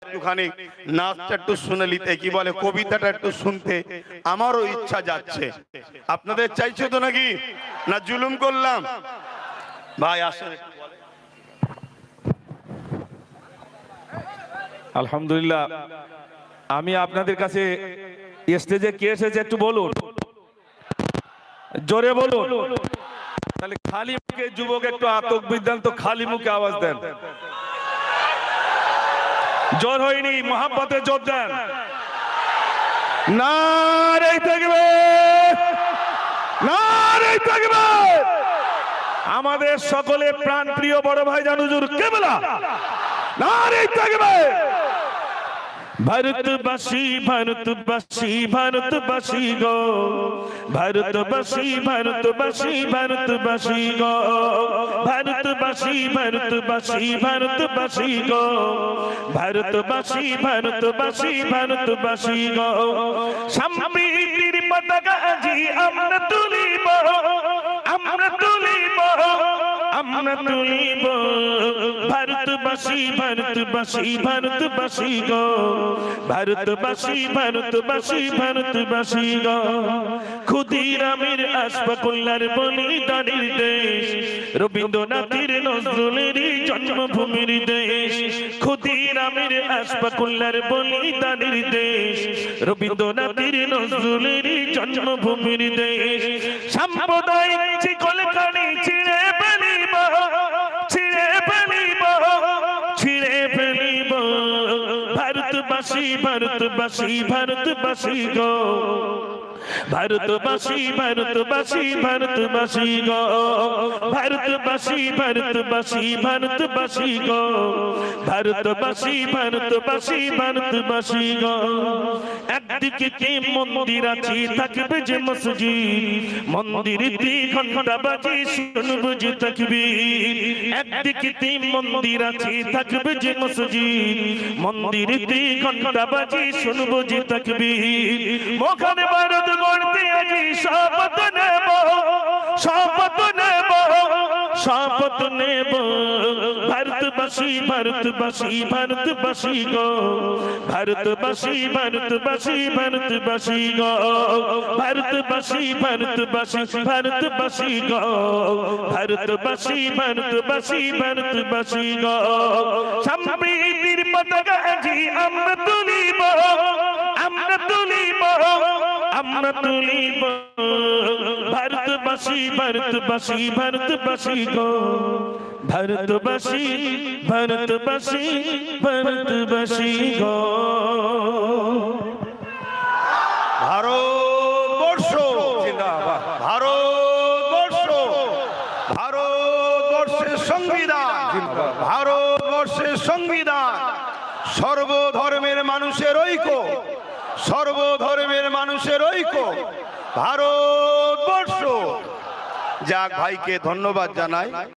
একটুখানি নাচটা একটু শুনে নিতে, কি বলে কবিতাটা একটু শুনতে আমারও ইচ্ছা যাচ্ছে। আপনাদের চাইছে তো নাকি, না জুলুম করলাম? ভাই আসেন। আলহামদুলিল্লাহ, আমি আপনাদের কাছে স্টেজে কে এসেছে একটু বলুন, জোরে বলুন। তাহলে খালি মুখে যুবক একটু আতক বিদ্যান তো, খালি মুখে আওয়াজ দেন। জোর হয়নি, মহাব্বতে জোর দেন। নারে তাকবীর, নারে তাকবীর। আমাদের সকলে প্রাণ প্রিয় বড় ভাই জান হুজুর কেবলা, নারে তাকবীর। ভারতবাসী ভারতবাসী ভারতবাসী গো, ভারতবাসী ভারতবাসী ভারতবাসী গো, ভারতবাসী ভারতবাসী ভারতবাসী গো, ভারতবাসী ভারতবাসী ভারতবাসী গো। সম্প্রীতির পতাকা আজি আমরা তুলিব, আমরা তুলিব, আমরা তুলিব। ভারতবাসী ভারতবাসী ভারতবাসী গো, ভারতবাসী ভারতবাসী ভারতবাসী গো। ক্ষুদিরামের আশফাকুল্লাহর বলিদানের দেশ, রবীন্দ্রনাথের নজরুলেরই জন্মভূমির দেশ। ক্ষুদিরামের আশফাকুল্লাহর বলিদানের দেশ, রবীন্দ্রনাথের নজরুলেরই জন্মভূমির দেশ। সাম্প্রদায়িক শিকলখানি ছিঁড়ে ফেলিব, ছিঁড়ে ফেলিব, ছিঁড়ে ফেলিব। ভারতবাসী ভারতবাসী ভারতবাসী গো, ভারতবাসী ভারতবাসী ভারতবাসী গো, ভারতবাসী ভারতবাসী ভারতবাসী গো, ভারতবাসী ভারতবাসী ভারতবাসী গো। একদিকে কি মন্দির আছে থাকবে যে মসজিদ, মন্দিরেতে ঘন্টা বাজে শুনবো যে তাকবীর। একদিকে কি মন্দির আছে থাকবে যে মসজিদ, মন্দিরেতে ঘন্টা বাজে শুনবো যে তাকবীর। মোখানে ভারত গড়তে আজি শপথ নেব, শপথ নেব, শপথ নেব। ভারতবাসী ভারতবাসী ভারতবাসী গো, ভারতবাসী ভারতবাসী ভারতবাসী গো, ভারতবাসী ভারতবাসী ভারতবাসী গো, ভারতবাসী ভারতবাসী ভারতবাসী গো। সম্প্রীতির পতাকা আজি আমরা তুলিব, আমরা তুলিব, আমরা তুলিব। ভারতবাসী ভারতবাসী ভারতবাসী গো, ভারতবাসী ভারতবাসী ভারতবাসী গো। ভারতবর্ষ জিন্দাবাদ, ভারতবর্ষ, ভারতবর্ষের সংবিধান, ভারতবর্ষের সংবিধান সর্বধর্মের মানুষের ঐক্য, সর্বধর্মের মানুষের ঐক্য ভারতবর্ষ। যাক, ভাইকে ধন্যবাদ জানাই।